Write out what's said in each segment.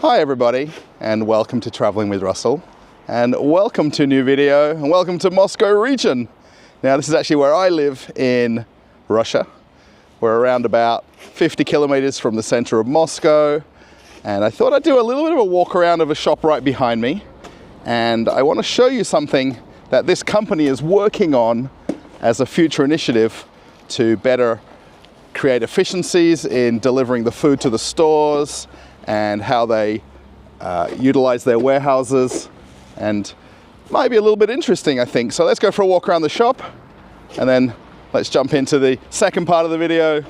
Hi everybody, and welcome to Traveling with Russell, and welcome to a new video, and welcome to Moscow region. Now this is actually where I live in Russia. We're around about 50 kilometers from the center of Moscow, and I thought I'd do a little bit of a walk around of a shop right behind me, and I want to show you something that this company is working on as a future initiative to better create efficiencies in delivering the food to the stores and how they utilize their warehouses, and might be a little bit interesting, I think. So let's go for a walk around the shop, and then let's jump into the second part of the video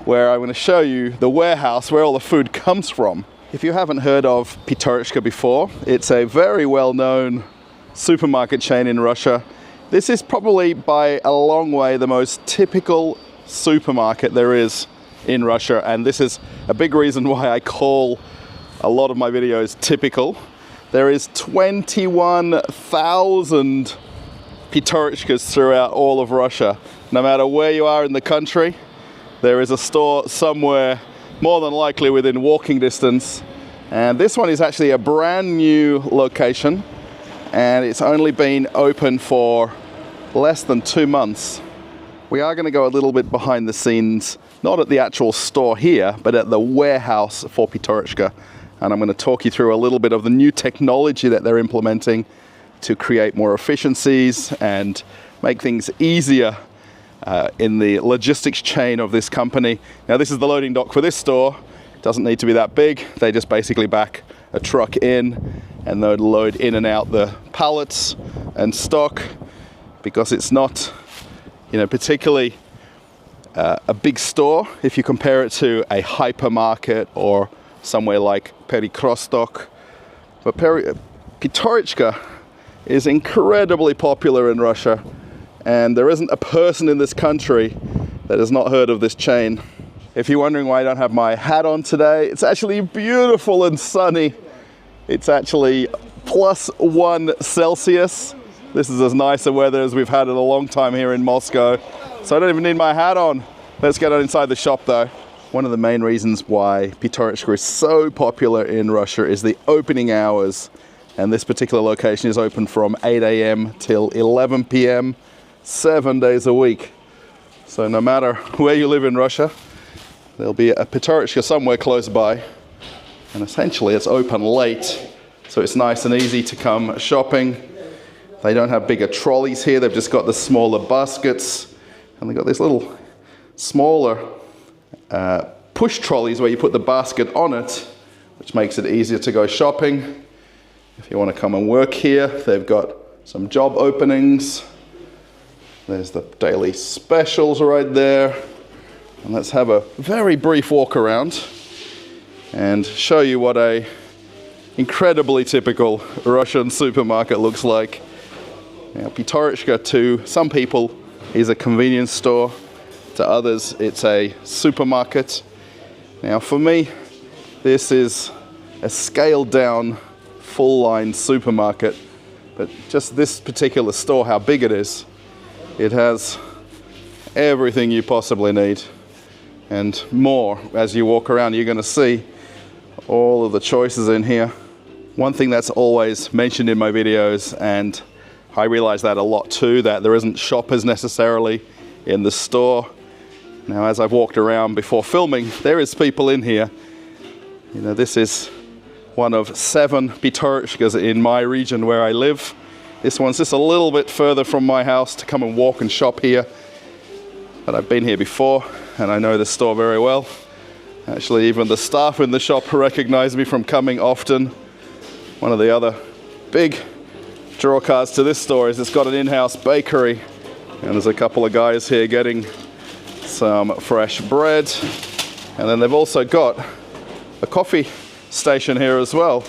where I'm going to show you the warehouse where all the food comes from. If you haven't heard of Pyaterochka before, it's a very well-known supermarket chain in Russia. This is probably by a long way the most typical supermarket there is in Russia, and this is a big reason why I call a lot of my videos typical. There is 21,000 Pyaterochkas throughout all of Russia. No matter where you are in the country, there is a store somewhere, more than likely within walking distance. And this one is actually a brand new location, and it's only been open for less than 2 months. We are going to go a little bit behind the scenes, not at the actual store here, but at the warehouse for Pyaterochka. And I'm going to talk you through a little bit of the new technology that they're implementing to create more efficiencies and make things easier in the logistics chain of this company. Now this is the loading dock for this store. It doesn't need to be that big. They just basically back a truck in and they'll load in and out the pallets and stock, because it's not, you know, particularly a big store if you compare it to a hypermarket or somewhere like Pyatyorochka. But Pyatyorochka is incredibly popular in Russia, and there isn't a person in this country that has not heard of this chain. If you're wondering why I don't have my hat on today, it's actually beautiful and sunny. It's actually +1 Celsius. This is as nice a weather as we've had in a long time here in Moscow, so I don't even need my hat on. Let's get on inside the shop though. One of the main reasons why Pyaterochka is so popular in Russia is the opening hours, and this particular location is open from 8 AM till 11 PM, 7 days a week. So no matter where you live in Russia, there'll be a Pyaterochka somewhere close by, and essentially it's open late, so it's nice and easy to come shopping. They don't have bigger trolleys here, they've just got the smaller baskets, and they've got this little smaller push trolleys where you put the basket on it, which makes it easier to go shopping. If you want to come and work here, they've got some job openings. There's the daily specials right there. And let's have a very brief walk around and show you what a incredibly typical Russian supermarket looks like. Now, Pyaterochka to some people is a convenience store. To others, it's a supermarket. Now for me, this is a scaled down, full line supermarket. But just this particular store, how big it is, it has everything you possibly need and more. As you walk around, you're going to see all of the choices in here. One thing that's always mentioned in my videos, and I realize that a lot too, that there isn't shoppers necessarily in the store. Now, as I've walked around before filming, there is people in here. You know, this is one of 7 Pyaterochkas in my region where I live. This one's just a little bit further from my house to come and walk and shop here. But I've been here before, and I know the store very well. Actually, even the staff in the shop recognize me from coming often. One of the other big draw cards to this store is it's got an in-house bakery, and there's a couple of guys here getting some fresh bread, and then they've also got a coffee station here as well,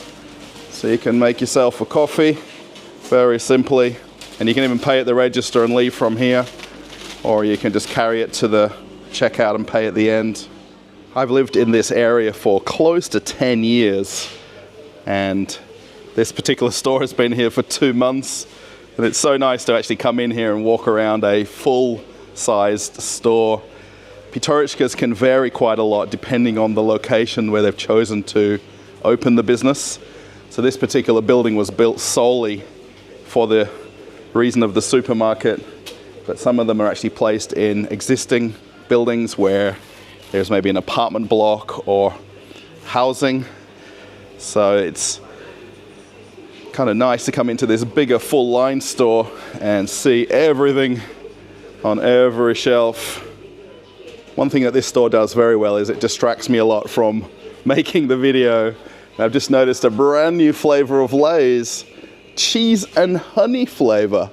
so you can make yourself a coffee very simply, and you can even pay at the register and leave from here, or you can just carry it to the checkout and pay at the end. I've lived in this area for close to 10 years, and this particular store has been here for 2 months, and it's so nice to actually come in here and walk around a full-sized store. Pyaterochkas can vary quite a lot depending on the location where they've chosen to open the business. So this particular building was built solely for the reason of the supermarket, but some of them are actually placed in existing buildings where there's maybe an apartment block or housing. So it's kind of nice to come into this bigger full line store and see everything on every shelf. One thing that this store does very well is it distracts me a lot from making the video. I've just noticed a brand new flavor of Lay's, cheese and honey flavor.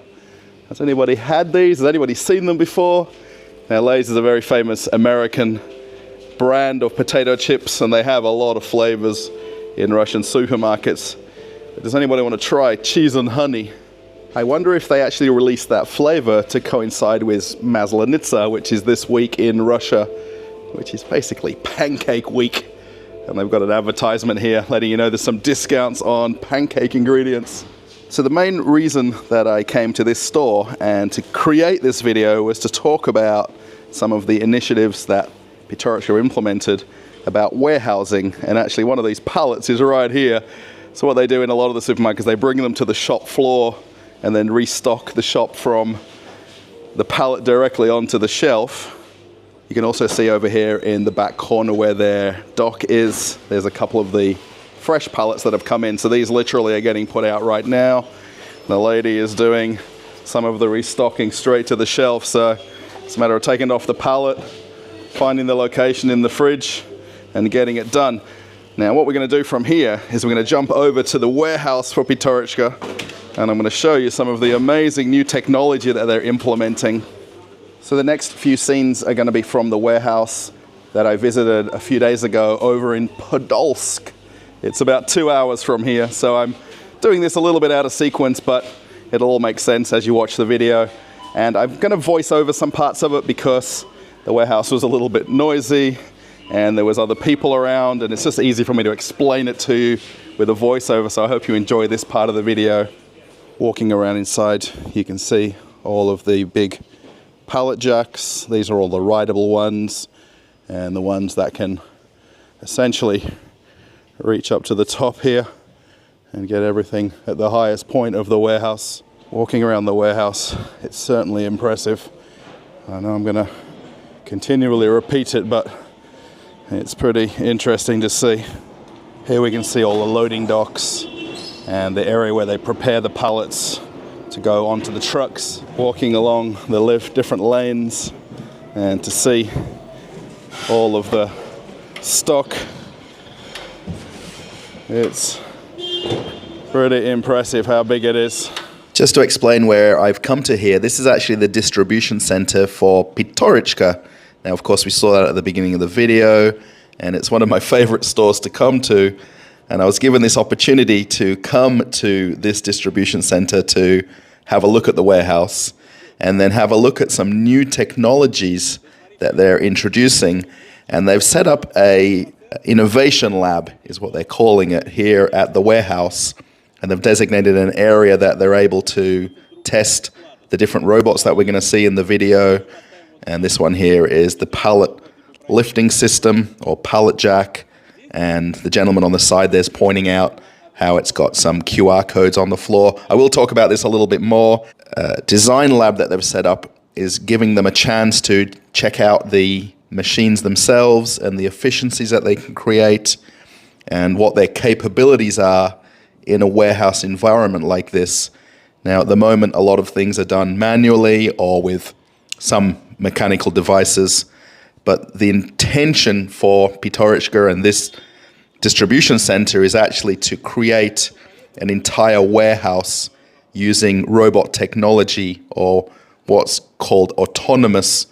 Has anybody had these? Has anybody seen them before? Now, Lay's is a very famous American brand of potato chips, and they have a lot of flavors in Russian supermarkets. But does anybody want to try cheese and honey? I wonder if they actually released that flavor to coincide with Maslenitsa, which is this week in Russia, which is basically pancake week. And they've got an advertisement here letting you know there's some discounts on pancake ingredients. So the main reason that I came to this store and to create this video was to talk about some of the initiatives that Pyatyorochka implemented about warehousing. And actually one of these pallets is right here. So what they do in a lot of the supermarkets, they bring them to the shop floor and then restock the shop from the pallet directly onto the shelf. You can also see over here in the back corner where their dock is, there's a couple of the fresh pallets that have come in. So these literally are getting put out right now. The lady is doing some of the restocking straight to the shelf. So it's a matter of taking it off the pallet, finding the location in the fridge and getting it done. Now what we're going to do from here is we're going to jump over to the warehouse for Pyatyorochka, and I'm going to show you some of the amazing new technology that they're implementing. So the next few scenes are going to be from the warehouse that I visited a few days ago over in Pololsk. It's about 2 hours from here, so I'm doing this a little bit out of sequence, but it'll all make sense as you watch the video. And I'm going to voice over some parts of it because the warehouse was a little bit noisy and there was other people around, and it's just easy for me to explain it to you with a voiceover, so I hope you enjoy this part of the video. Walking around inside, you can see all of the big pallet jacks. These are all the rideable ones and the ones that can essentially reach up to the top here and get everything at the highest point of the warehouse. Walking around the warehouse, it's certainly impressive. I know I'm going to continually repeat it, but it's pretty interesting to see. Here we can see all the loading docks and the area where they prepare the pallets to go onto the trucks. Walking along the different lanes and to see all of the stock. It's pretty impressive how big it is. Just to explain where I've come to here, this is actually the distribution center for Pyatyorochka. Now, of course, we saw that at the beginning of the video, and it's one of my favorite stores to come to. And I was given this opportunity to come to this distribution center to have a look at the warehouse and then have a look at some new technologies that they're introducing. And they've set up a innovation lab, is what they're calling it, here at the warehouse. And they've designated an area that they're able to test the different robots that we're going to see in the video. And this one here is the pallet lifting system or pallet jack. And the gentleman on the side there's pointing out how it's got some QR codes on the floor. I will talk about this a little bit more. Design lab that they've set up is giving them a chance to check out the machines themselves and the efficiencies that they can create and what their capabilities are in a warehouse environment like this. Now, at the moment, a lot of things are done manually or with some mechanical devices, but the intention for Pyatyorochka and this distribution center is actually to create an entire warehouse using robot technology or what's called autonomous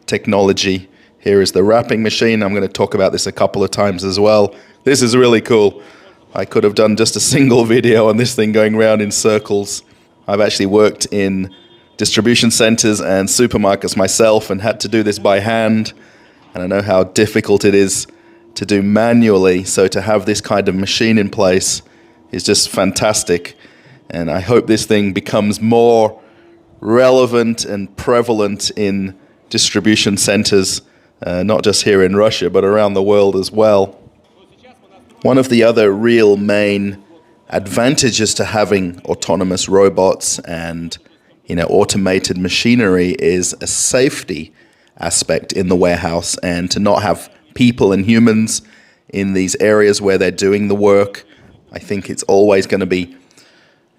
technology. Here is the wrapping machine. I'm going to talk about this a couple of times as well. This is really cool. I could have done just a single video on this thing going around in circles. I've actually worked in distribution centers and supermarkets myself and had to do this by hand. And I know how difficult it is to do manually. So to have this kind of machine in place is just fantastic. And I hope this thing becomes more relevant and prevalent in distribution centers, not just here in Russia, but around the world as well. One of the other real main advantages to having autonomous robots and automated machinery is a safety aspect in the warehouse, and to not have people and humans in these areas where they're doing the work. I think it's always going to be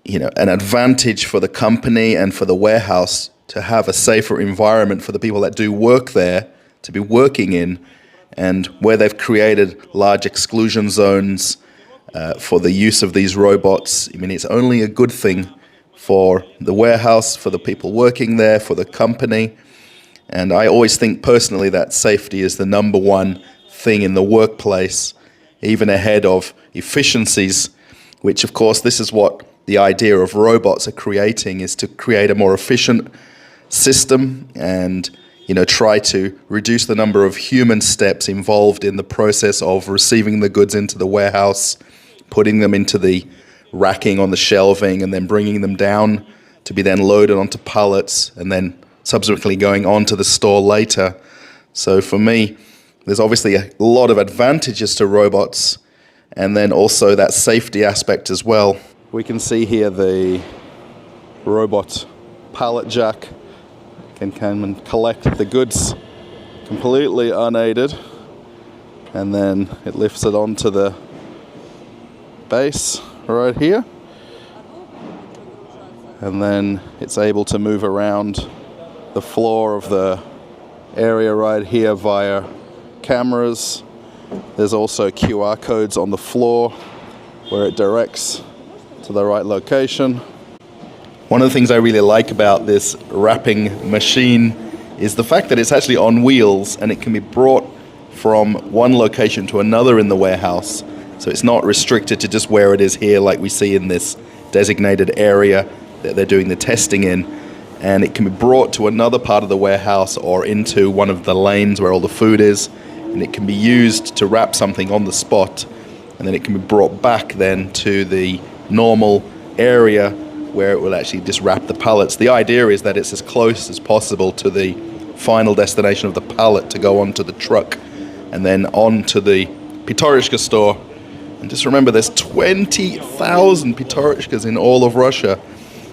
an advantage for the company and for the warehouse to have a safer environment for the people that do work there to be working in, and where they've created large exclusion zones for the use of these robots. I mean, it's only a good thing for the warehouse, for the people working there, for the company. And I always think personally that safety is the number one thing in the workplace, even ahead of efficiencies, which of course this is what the idea of robots are creating, is to create a more efficient system and try to reduce the number of human steps involved in the process of receiving the goods into the warehouse, putting them into the racking on the shelving, and then bringing them down to be then loaded onto pallets and then subsequently going on to the store later. So for me, there's obviously a lot of advantages to robots, and then also that safety aspect as well. We can see here the robot pallet jack can come and collect the goods completely unaided, and then it lifts it onto the base right here, and then it's able to move around the floor of the area right here via cameras. There's also QR codes on the floor where it directs to the right location. One of the things I really like about this wrapping machine is the fact that it's actually on wheels, and it can be brought from one location to another in the warehouse. So it's not restricted to just where it is here, like we see in this designated area that they're doing the testing in. And it can be brought to another part of the warehouse or into one of the lanes where all the food is, and it can be used to wrap something on the spot, and then it can be brought back then to the normal area where it will actually just wrap the pallets. The idea is that it's as close as possible to the final destination of the pallet to go onto the truck and then on to the Pyatyorochka store. And just remember, there's 20,000 Pyatyorochkas in all of Russia.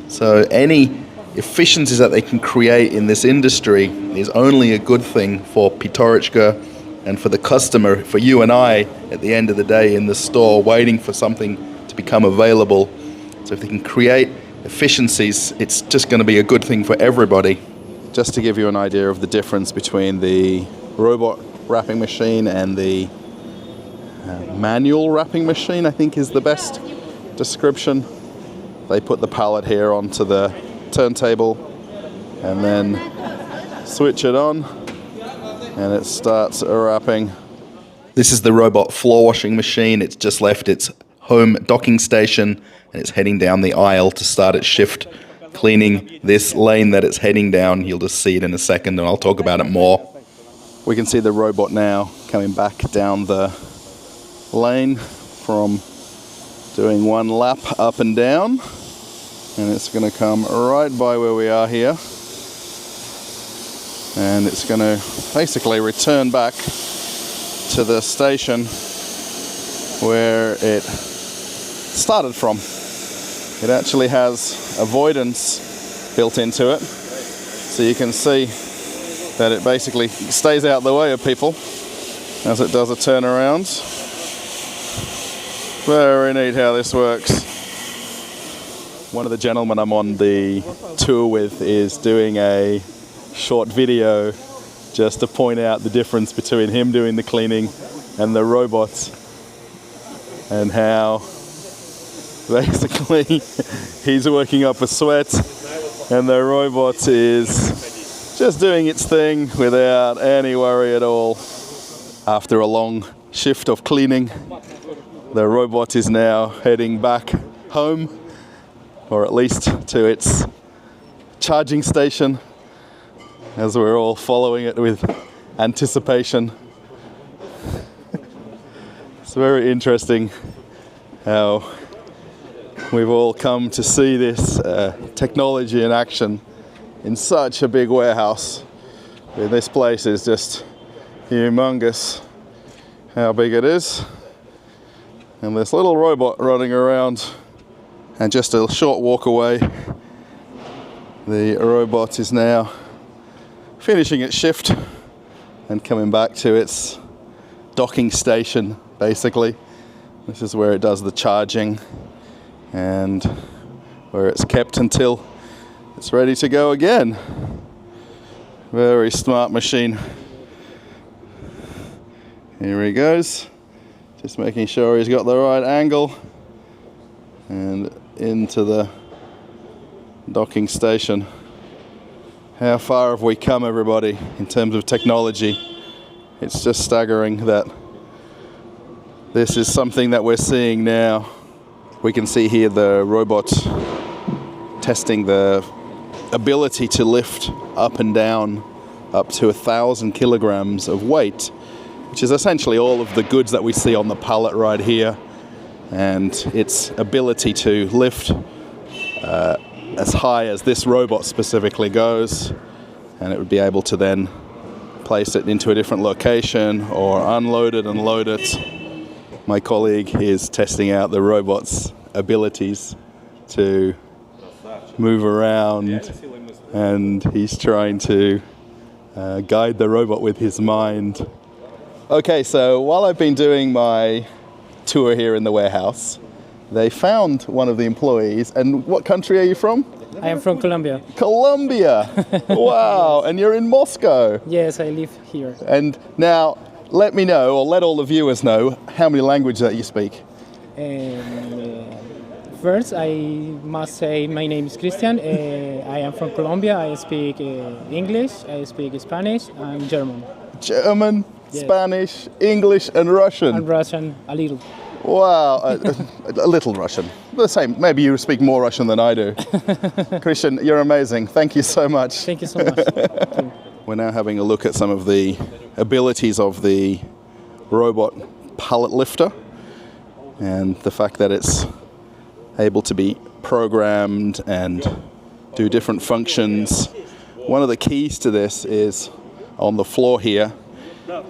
So any efficiencies that they can create in this industry is only a good thing for Pyatyorochka and for the customer, for you and I, at the end of the day in the store waiting for something to become available. So if they can create efficiencies, it's just going to be a good thing for everybody. Just to give you an idea of the difference between the robot wrapping machine and the manual wrapping machine, I think is the best description. They put the pallet here onto the turntable and then switch it on, and it starts wrapping. This is the robot floor washing machine. It's just left its home docking station, and it's heading down the aisle to start its shift cleaning this lane that it's heading down. You'll just see it in a second, and I'll talk about it more. We can see the robot now coming back down the lane from doing one lap up and down, and it's going to come right by where we are here, and it's going to basically return back to the station where it started from. It actually has avoidance built into it, so you can see that it basically stays out the way of people as it does a turnaround. Very neat how this works. One of the gentlemen I'm on the tour with is doing a short video just to point out the difference between him doing the cleaning and the robots, and how basically he's working up a sweat and the robot is just doing its thing without any worry at all. After a long shift of cleaning, the robot is now heading back home, or at least to its charging station, as we're all following it with anticipation. It's very interesting how we've all come to see this technology in action in such a big warehouse. This place is just humongous, how big it is. And this little robot running around, and just a short walk away, the robot is now finishing its shift and coming back to its docking station, basically. This is where it does the charging and where it's kept until it's ready to go again. Very smart machine. Here he goes. Just making sure he's got the right angle and into the docking station. How far have we come, everybody, in terms of technology? It's just staggering that this is something that we're seeing now. We can see here the robot testing the ability to lift up and down up to 1,000 kilograms of weight, which is essentially all of the goods that we see on the pallet right here, and its ability to lift as high as this robot specifically goes, and it would be able to then place it into a different location or unload it and load it. My colleague is testing out the robot's abilities to move around, and he's trying to guide the robot with his mind. Okay, so while I've been doing my tour here in the warehouse, they found one of the employees. And what country are you from? I am from Colombia. Colombia! Wow, and you're in Moscow. Yes, I live here. And now, let me know, or let all the viewers know, how many languages that you speak. First, I must say my name is Christian. I am from Colombia. I speak English, I speak Spanish, and German. German, Yes. Spanish, English, and Russian. And Russian, a little. Wow, a little Russian. The same. Maybe you speak more Russian than I do. Christian, you're amazing. Thank you so much. Thank you so much. Thank you. We're now having a look at some of the abilities of the robot pallet lifter, and the fact that it's able to be programmed and do different functions. One of the keys to this is on the floor here,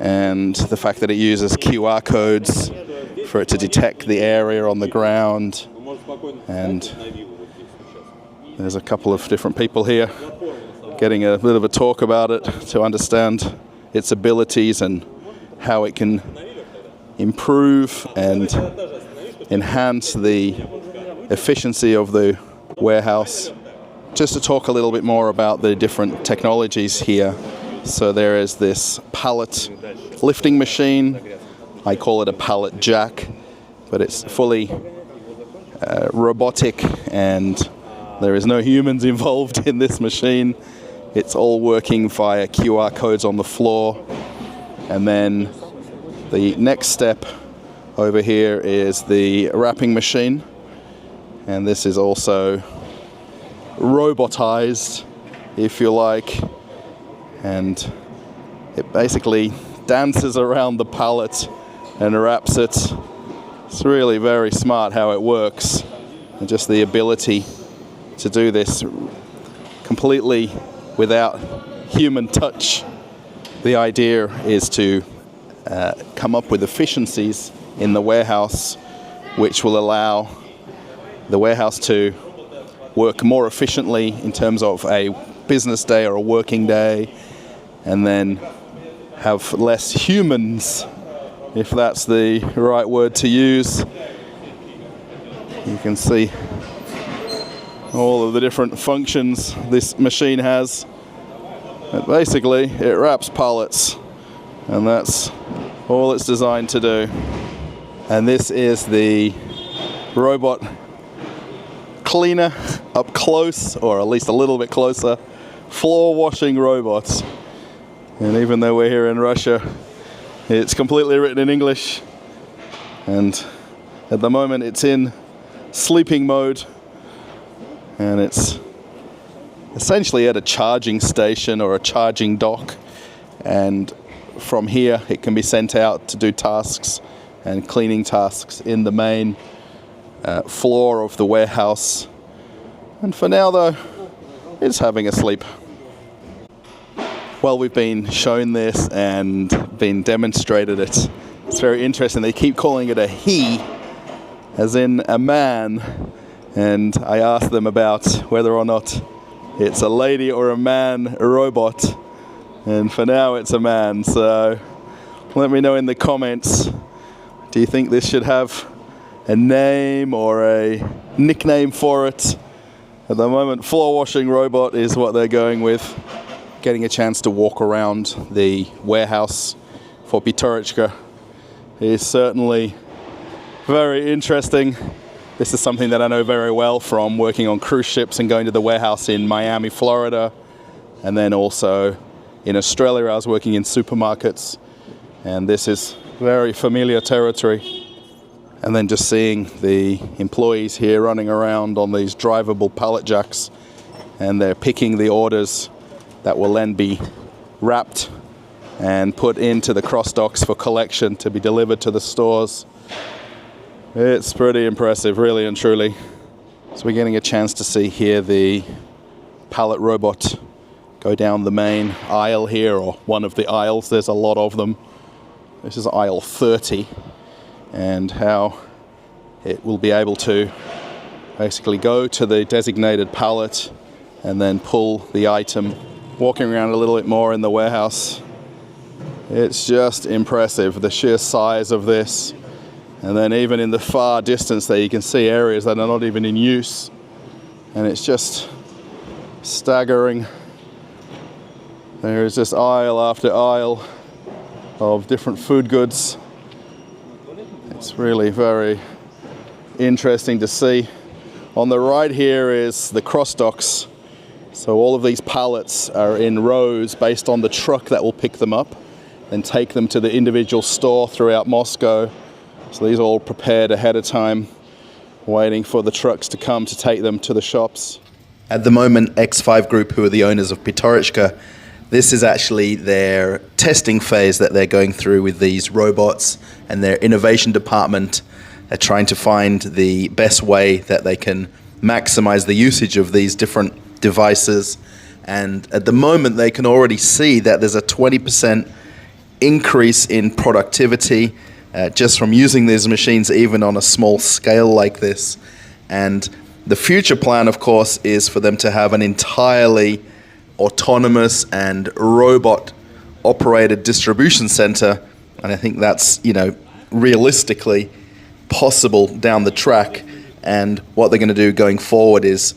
and the fact that it uses QR codes for it to detect the area on the ground. And there's a couple of different people here getting a bit of a talk about it to understand its abilities and how it can improve and enhance the efficiency of the warehouse. Just to talk a little bit more about the different technologies here. So there is this pallet lifting machine. I call it a pallet jack, but it's fully robotic, and there is no humans involved in this machine. It's all working via QR codes on the floor. And then the next step over here is the wrapping machine, and this is also robotized, if you like, and it basically dances around the pallet and wraps it. It's really very smart how it works, and just the ability to do this completely without human touch. The idea is to come up with efficiencies in the warehouse which will allow the warehouse to work more efficiently in terms of a business day or a working day, and then have less humans, if that's the right word to use. You can see all of the different functions this machine has. But basically, it wraps pallets, and that's all it's designed to do. And this is the robot cleaner up close, or at least a little bit closer, floor washing robots. And even though we're here in Russia, it's completely written in English, and at the moment it's in sleeping mode, and it's essentially at a charging station or a charging dock, and from here it can be sent out to do tasks and cleaning tasks in the main floor of the warehouse. And for now though, it's having a sleep. Well, we've been shown this and been demonstrated it. It's very interesting. They keep calling it a he, as in a man, and I asked them about whether or not it's a lady or a man robot, and for now it's a man. So let me know in the comments, do you think this should have a name or a nickname for it? At the moment, floor washing robot is what they're going with. Getting a chance to walk around the warehouse for Pyatyorochka is certainly very interesting. This is something that I know very well from working on cruise ships and going to the warehouse in Miami, Florida. And then also in Australia, I was working in supermarkets. And this is very familiar territory. And then just seeing the employees here running around on these drivable pallet jacks, and they're picking the orders that will then be wrapped and put into the cross docks for collection to be delivered to the stores. It's pretty impressive, really and truly. So we're getting a chance to see here the pallet robot go down the main aisle here, or one of the aisles. There's a lot of them. This is aisle 30. And how it will be able to basically go to the designated pallet and then pull the item. Walking around a little bit more in the warehouse, it's just impressive, the sheer size of this. And then even in the far distance there, you can see areas that are not even in use, and it's just staggering. There is just aisle after aisle of different food goods. It's really very interesting to see. On the right here is the cross docks. So all of these pallets are in rows based on the truck that will pick them up and take them to the individual store throughout Moscow. So these are all prepared ahead of time, waiting for the trucks to come to take them to the shops. At the moment, X5 Group, who are the owners of Pyatyorochka, this is actually their testing phase that they're going through with these robots, and their innovation department are trying to find the best way that they can maximize the usage of these different devices. And at the moment, they can already see that there's a 20% increase in productivity just from using these machines, even on a small scale like this. And the future plan, of course, is for them to have an entirely autonomous and robot operated distribution center, and I think that's, realistically possible down the track. And what they're going to do going forward is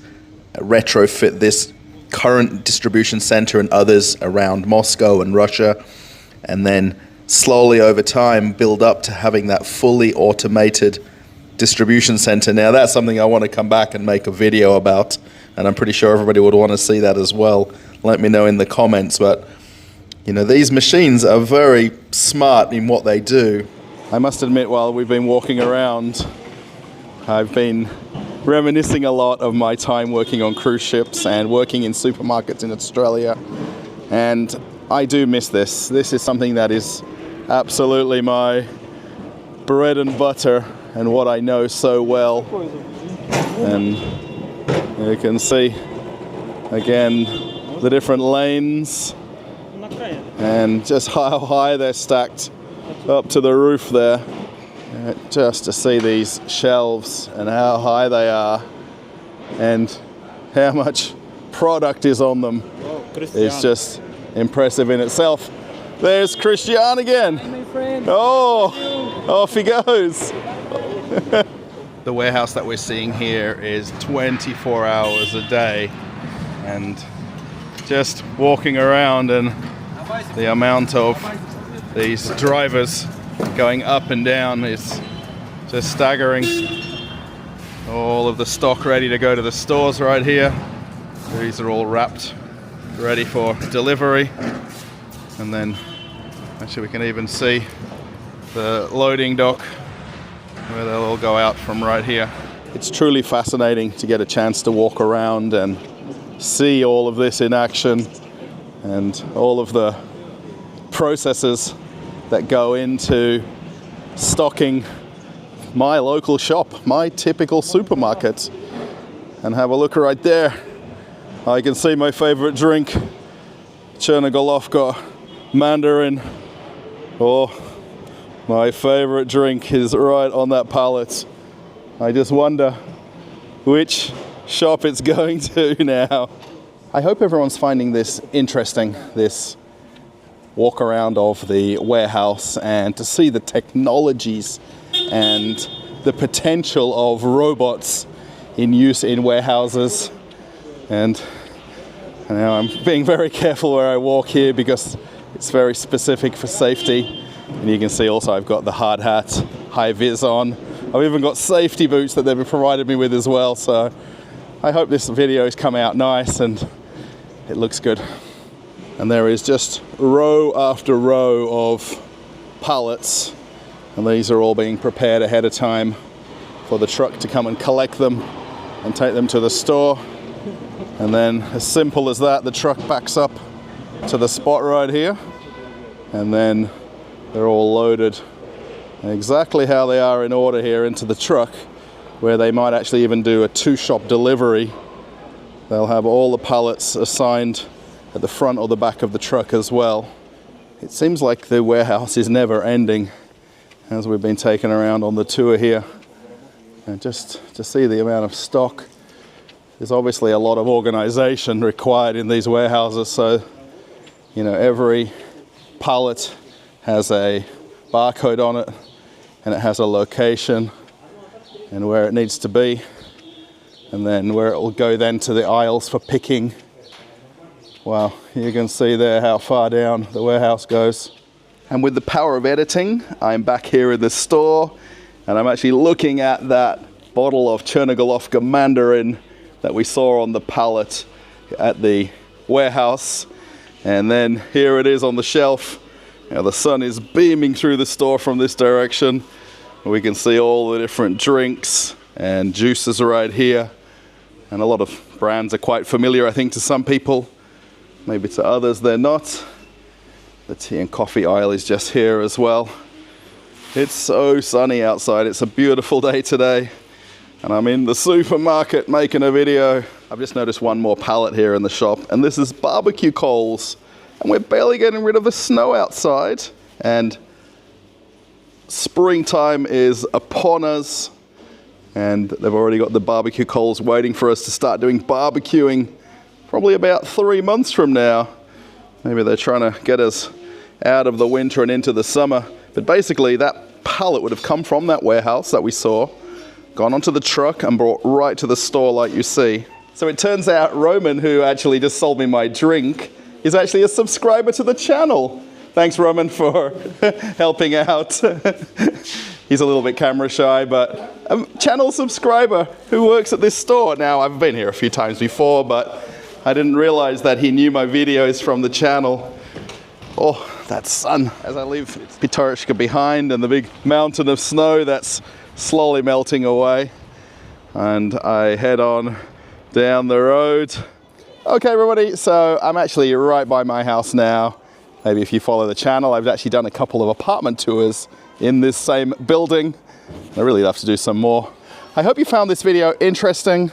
retrofit this current distribution center and others around Moscow and Russia, and then slowly over time build up to having that fully automated distribution center. Now that's something I want to come back and make a video about, and I'm pretty sure everybody would want to see that as well. Let me know in the comments. But these machines are very smart in what they do. I must admit, while we've been walking around, I've been reminiscing a lot of my time working on cruise ships and working in supermarkets in Australia, and I do miss this. This is something that is absolutely my bread and butter and what I know so well. And you can see again the different lanes and just how high they're stacked up to the roof there. Just to see these shelves and how high they are and how much product is on them is just impressive in itself. There's Christian again. Hi, my friend. Oh, off he goes. The warehouse that we're seeing here is 24 hours a day, and just walking around and the amount of these drivers going up and down is just staggering. All of the stock ready to go to the stores right here. These are all wrapped, ready for delivery. And then actually we can even see the loading dock where they'll all go out from right here. It's truly fascinating to get a chance to walk around and see all of this in action and all of the processes that go into stocking my local shop, my typical supermarket. And have a look right there. I can see my favorite drink, Chernogolovka Mandarin. Oh, my favorite drink is right on that pallet. I just wonder which shop it's going to now. I hope everyone's finding this interesting, this walk around of the warehouse, and to see the technologies and the potential of robots in use in warehouses. And now I'm being very careful where I walk here because it's very specific for safety. And you can see also I've got the hard hat, high vis on. I've even got safety boots that they've provided me with as well. So I hope this video has come out nice and it looks good. And there is just row after row of pallets, and these are all being prepared ahead of time for the truck to come and collect them and take them to the store. And then, as simple as that, the truck backs up to the spot right here, and then they're all loaded exactly how they are in order here into the truck, where they might actually even do a 2-shop delivery. They'll have all the pallets assigned at the front or the back of the truck as well. It seems like the warehouse is never ending as we've been taken around on the tour here. And just to see the amount of stock, there's obviously a lot of organization required in these warehouses. So, you know, every pallet has a barcode on it, and it has a location and where it needs to be, and then where it will go then to the aisles for picking. Wow, you can see there how far down the warehouse goes. And with the power of editing, I'm back here in the store, and I'm actually looking at that bottle of Chernogolovka Mandarin that we saw on the pallet at the warehouse. And then here it is on the shelf. Now the sun is beaming through the store from this direction. We can see all the different drinks and juices right here. And a lot of brands are quite familiar, I think, to some people. Maybe to others they're not. The tea and coffee aisle is just here as well. It's so sunny outside. It's a beautiful day today. And I'm in the supermarket making a video. I've just noticed one more pallet here in the shop, and this is barbecue coals. And we're barely getting rid of the snow outside. And springtime is upon us. And they've already got the barbecue coals waiting for us to start doing barbecuing probably about 3 months from now. Maybe they're trying to get us out of the winter and into the summer. But basically that pallet would have come from that warehouse that we saw, gone onto the truck and brought right to the store like you see. So it turns out Roman, who actually just sold me my drink, is actually a subscriber to the channel. Thanks, Roman, for helping out. He's a little bit camera shy, but a channel subscriber who works at this store. Now, I've been here a few times before, but I didn't realize that he knew my videos from the channel. Oh, that sun. As I leave Pyatyorochka behind and the big mountain of snow that's slowly melting away, and I head on down the road. Okay, everybody, so I'm actually right by my house now. Maybe if you follow the channel, I've actually done a couple of apartment tours in this same building. I really love to do some more. I hope you found this video interesting.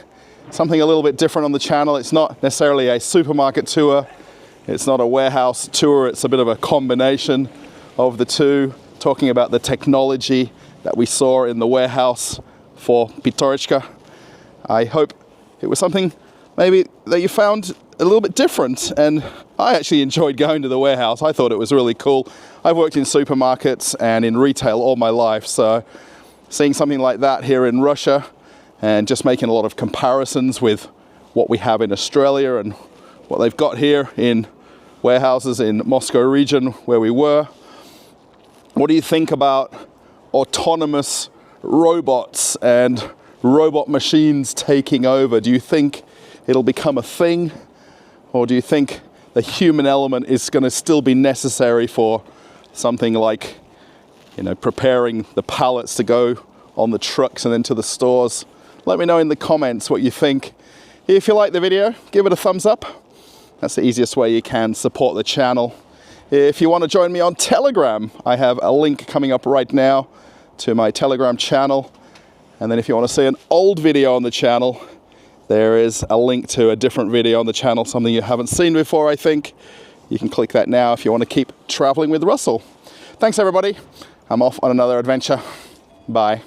Something a little bit different on the channel. It's not necessarily a supermarket tour. It's not a warehouse tour. It's a bit of a combination of the two, talking about the technology that we saw in the warehouse for Pyatyorochka. I hope it was something maybe that you found a little bit different, and I actually enjoyed going to the warehouse. I thought it was really cool. I've worked in supermarkets and in retail all my life, so seeing something like that here in Russia and just making a lot of comparisons with what we have in Australia and what they've got here in warehouses in Moscow region where we were. What do you think about autonomous robots and robot machines taking over? Do you think it'll become a thing, or do you think the human element is going to still be necessary for something like, you know, preparing the pallets to go on the trucks and then to the stores? Let me know in the comments what you think. If you like the video, give it a thumbs up. That's the easiest way you can support the channel. If you want to join me on Telegram, I have a link coming up right now to my Telegram channel. And then if you want to see an old video on the channel, there is a link to a different video on the channel, something you haven't seen before, I think. You can click that now if you want to keep traveling with Russell. Thanks, everybody. I'm off on another adventure. Bye.